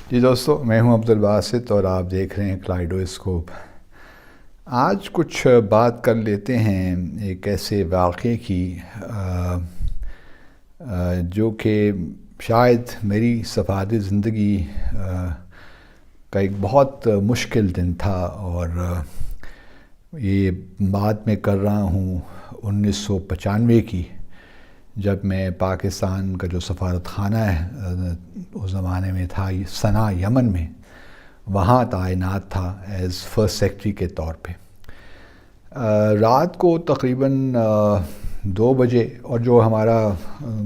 جی دوستو، میں ہوں عبدالباسط اور آپ دیکھ رہے ہیں کلائڈوسکوپ۔ آج کچھ بات کر لیتے ہیں ایک ایسے واقعے کی جو کہ شاید میری سفارِ زندگی کا ایک بہت مشکل دن تھا، اور یہ بات میں کر رہا ہوں 1995 کی، جب میں پاکستان کا جو سفارت خانہ ہے اس زمانے میں تھا صنعاء یمن میں، وہاں تعینات تھا ایز فرسٹ سیکرٹری کے طور پہ۔ رات کو تقریباً 2 بجے، اور جو ہمارا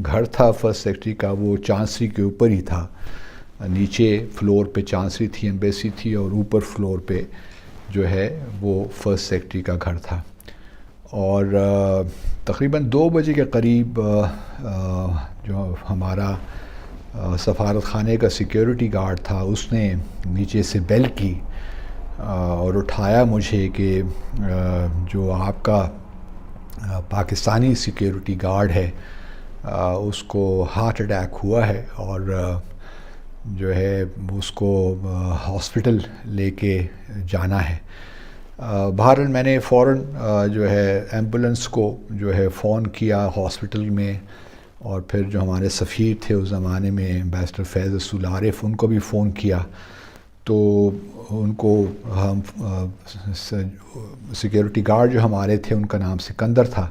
گھر تھا فرسٹ سیکرٹری کا وہ چانسری کے اوپر ہی تھا۔ نیچے فلور پہ چانسری تھی، ایمبیسی تھی، اور اوپر فلور پہ جو ہے وہ فرسٹ سیکرٹری کا گھر تھا۔ اور تقریباً 2 بجے کے قریب جو ہمارا سفارت خانے کا سیکیورٹی گارڈ تھا، اس نے نیچے سے بیل کی اور اٹھایا مجھے کہ جو آپ کا پاکستانی سیکیورٹی گارڈ ہے اس کو ہارٹ اٹیک ہوا ہے، اور جو ہے اس کو ہاسپٹل لے کے جانا ہے۔ بہرحال میں نے فوراً جو ہے ایمبولنس کو جو ہے فون کیا ہاسپٹل میں، اور پھر جو ہمارے سفیر تھے اس زمانے میں امبیسڈر فیض رسول عارف، ان کو بھی فون کیا۔ تو ان کو ہم سیکیورٹی گارڈ جو ہمارے تھے ان کا نام سکندر تھا،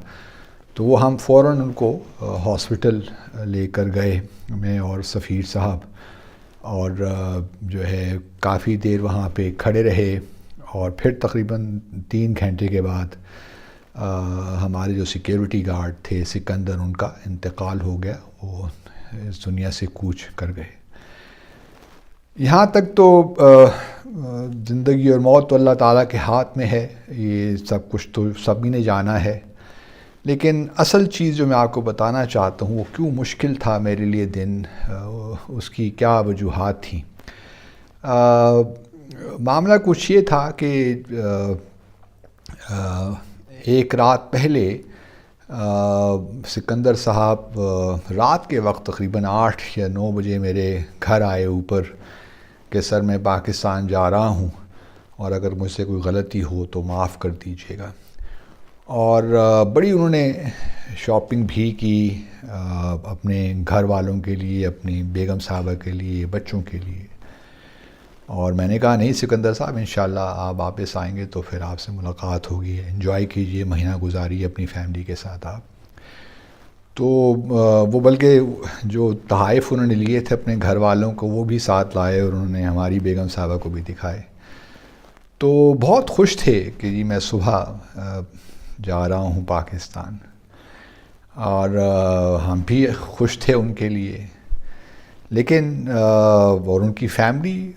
تو وہ ہم فوراً ان کو ہاسپٹل لے کر گئے، میں اور سفیر صاحب، اور جو ہے کافی دیر وہاں پہ کھڑے رہے، اور پھر تقریباً 3 گھنٹے کے بعد ہمارے جو سیکیورٹی گارڈ تھے سکندر، ان کا انتقال ہو گیا، وہ اس دنیا سے کوچ کر گئے۔ یہاں تک تو زندگی اور موت تو اللہ تعالیٰ کے ہاتھ میں ہے، یہ سب کچھ تو سبھی نے جانا ہے، لیکن اصل چیز جو میں آپ کو بتانا چاہتا ہوں وہ کیوں مشکل تھا میرے لیے دن، اس کی کیا وجوہات تھیں۔ معاملہ کچھ یہ تھا کہ ایک رات پہلے سکندر صاحب رات کے وقت تقریباً 8 یا 9 بجے میرے گھر آئے اوپر کہ سر میں پاکستان جا رہا ہوں، اور اگر مجھ سے کوئی غلطی ہو تو معاف کر دیجیے گا۔ اور بڑی انہوں نے شاپنگ بھی کی اپنے گھر والوں کے لیے، اپنی بیگم صاحبہ کے لیے، بچوں کے لیے۔ اور میں نے کہا نہیں سکندر صاحب، انشاءاللہ آپ واپس آئیں گے تو پھر آپ سے ملاقات ہوگی، انجوائے کیجئے، مہینہ گزاریے اپنی فیملی کے ساتھ آپ۔ تو وہ بلکہ جو تحائف انہوں نے لیے تھے اپنے گھر والوں کو وہ بھی ساتھ لائے، اور انہوں نے ہماری بیگم صاحبہ کو بھی دکھائے۔ تو بہت خوش تھے کہ جی میں صبح جا رہا ہوں پاکستان، اور ہم بھی خوش تھے ان کے لیے، لیکن اور ان کی فیملی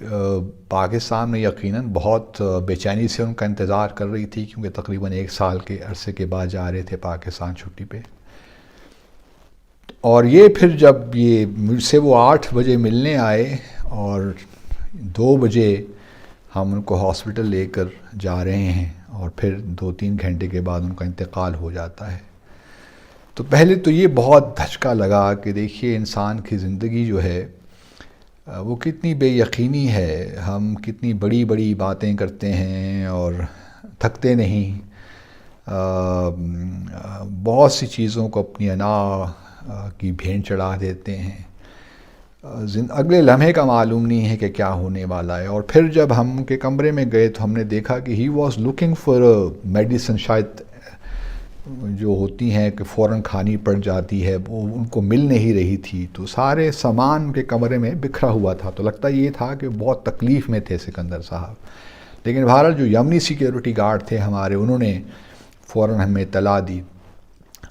پاکستان میں یقیناً بہت بے چینی سے ان کا انتظار کر رہی تھی، کیونکہ تقریباً 1 سال کے عرصے کے بعد جا رہے تھے پاکستان چھٹی پہ۔ اور یہ پھر جب یہ مجھ سے وہ 8 بجے ملنے آئے، اور 2 بجے ہم ان کو ہاسپٹل لے کر جا رہے ہیں، اور پھر 2-3 گھنٹے کے بعد ان کا انتقال ہو جاتا ہے، تو پہلے تو یہ بہت دھچکا لگا کہ دیکھیے انسان کی زندگی جو ہے وہ کتنی بے یقینی ہے، ہم کتنی بڑی بڑی باتیں کرتے ہیں اور تھکتے نہیں، بہت سی چیزوں کو اپنی انا کی بھین چڑھا دیتے ہیں، اگلے لمحے کا معلوم نہیں ہے کہ کیا ہونے والا ہے۔ اور پھر جب ہم ان کے کمرے میں گئے تو ہم نے دیکھا کہ he was looking for medicine, شاید جو ہوتی ہیں کہ فوراً کھانی پڑ جاتی ہے، وہ ان کو مل نہیں رہی تھی، تو سارے سامان ان کے کمرے میں بکھرا ہوا تھا، تو لگتا یہ تھا کہ بہت تکلیف میں تھے سکندر صاحب۔ لیکن بہرحال جو یمنی سیکیورٹی گارڈ تھے ہمارے، انہوں نے فوراً ہمیں اطلاع دی۔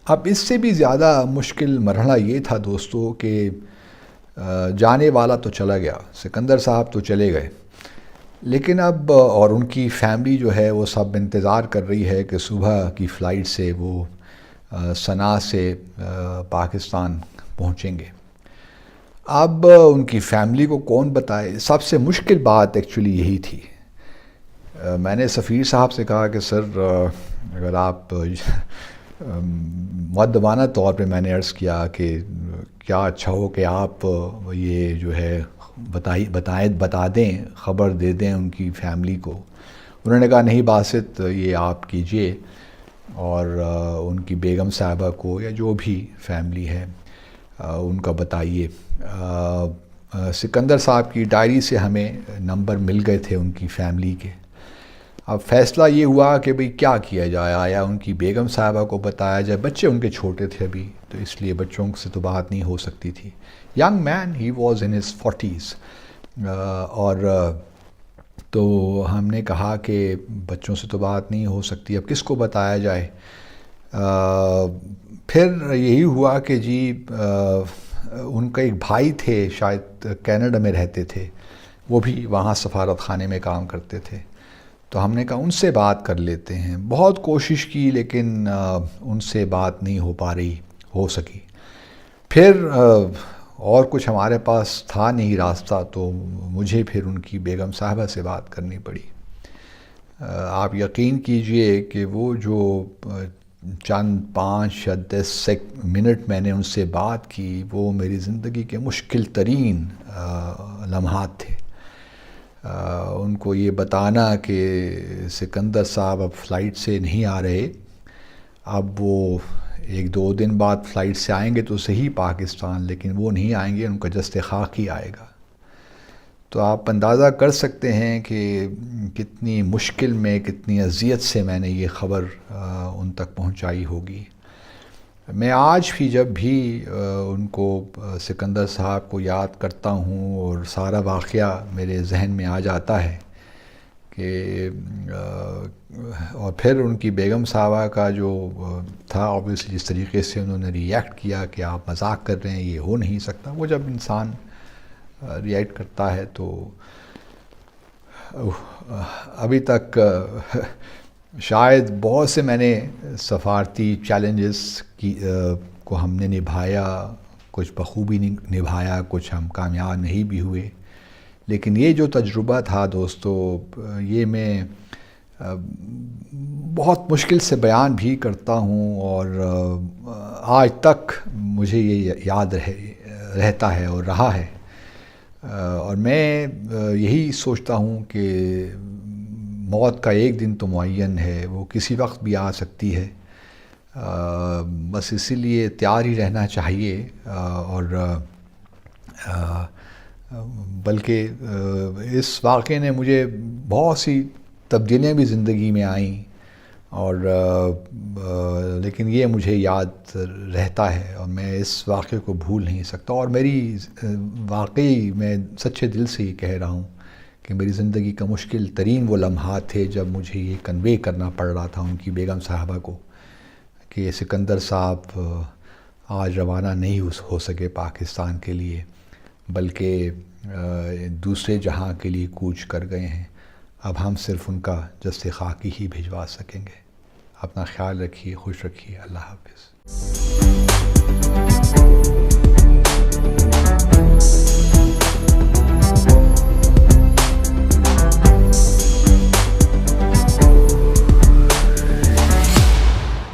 اب اس سے بھی زیادہ مشکل مرحلہ یہ تھا دوستو کہ جانے والا تو چلا گیا، سکندر صاحب تو چلے گئے، لیکن اب اور ان کی فیملی جو ہے وہ سب انتظار کر رہی ہے کہ صبح کی فلائٹ سے وہ صنعاء سے پاکستان پہنچیں گے۔ اب ان کی فیملی کو کون بتائے، سب سے مشکل بات ایکچولی یہی تھی۔ میں نے سفیر صاحب سے کہا کہ سر اگر آپ مؤدبانہ طور پہ میں نے عرض کیا کہ کیا اچھا ہو کہ آپ یہ جو ہے بتا دیں، خبر دے دیں ان کی فیملی کو۔ انہوں نے کہا نہیں باسط، یہ آپ کیجئے اور ان کی بیگم صاحبہ کو یا جو بھی فیملی ہے ان کا بتائیے۔ سکندر صاحب کی ڈائری سے ہمیں نمبر مل گئے تھے ان کی فیملی کے۔ اب فیصلہ یہ ہوا کہ بھئی کیا کیا جائے، آیا ان کی بیگم صاحبہ کو بتایا جائے؟ بچے ان کے چھوٹے تھے ابھی، تو اس لیے بچوں سے تو بات نہیں ہو سکتی تھی۔ Young man, he was in his 40s، اور تو ہم نے کہا کہ بچوں سے تو بات نہیں ہو سکتی، اب کس کو بتایا جائے؟ پھر یہی ہوا کہ جی ان کا ایک بھائی تھے، شاید کینیڈا میں رہتے تھے، وہ بھی وہاں سفارت خانے میں کام کرتے تھے، تو ہم نے کہا ان سے بات کر لیتے ہیں۔ بہت کوشش کی لیکن ان سے بات نہیں ہو سکی۔ پھر اور کچھ ہمارے پاس تھا نہیں راستہ، تو مجھے پھر ان کی بیگم صاحبہ سے بات کرنی پڑی۔ آپ یقین کیجئے کہ وہ جو چند 5 یا 10 منٹ میں نے ان سے بات کی، وہ میری زندگی کے مشکل ترین لمحات تھے۔ ان کو یہ بتانا کہ سکندر صاحب اب فلائٹ سے نہیں آ رہے، اب وہ 1-2 دن بعد فلائٹ سے آئیں گے تو صحیح پاکستان، لیکن وہ نہیں آئیں گے، ان کا جسد خاک ہی آئے گا۔ تو آپ اندازہ کر سکتے ہیں کہ کتنی مشکل میں، کتنی اذیت سے میں نے یہ خبر ان تک پہنچائی ہوگی۔ میں آج بھی جب بھی ان کو، سکندر صاحب کو یاد کرتا ہوں اور سارا واقعہ میرے ذہن میں آ جاتا ہے کہ اور پھر ان کی بیگم صاحبہ کا جو تھا، obviously جس طریقے سے انہوں نے ریئیکٹ کیا کہ آپ مذاق کر رہے ہیں، یہ ہو نہیں سکتا۔ وہ جب انسان ریئیکٹ کرتا ہے تو ابھی تک شاید بہت سے میں نے سفارتی چیلنجز کو ہم نے نبھایا، کچھ بخوبی نبھایا، کچھ ہم کامیاب نہیں بھی ہوئے، لیکن یہ جو تجربہ تھا دوستو، یہ میں بہت مشکل سے بیان بھی کرتا ہوں، اور آج تک مجھے یہ یاد رہتا ہے اور رہا ہے۔ اور میں یہی سوچتا ہوں کہ موت کا ایک دن تو معین ہے، وہ کسی وقت بھی آ سکتی ہے، بس اسی لیے تیار ہی رہنا چاہیے۔ اور بلکہ اس واقعے نے مجھے بہت سی تبدیلیاں بھی زندگی میں آئیں، اور لیکن یہ مجھے یاد رہتا ہے اور میں اس واقعے کو بھول نہیں سکتا۔ اور میری واقعی میں سچے دل سے یہ کہہ رہا ہوں کہ میری زندگی کا مشکل ترین وہ لمحات تھے جب مجھے یہ کنوے کرنا پڑ رہا تھا ان کی بیگم صاحبہ کو کہ سکندر صاحب آج روانہ نہیں ہو سکے پاکستان کے لیے، بلکہ دوسرے جہاں کے لیے کوچ کر گئے ہیں۔ اب ہم صرف ان کا جسد خاکی ہی بھجوا سکیں گے۔ اپنا خیال رکھیے، خوش رکھیے، اللہ حافظ۔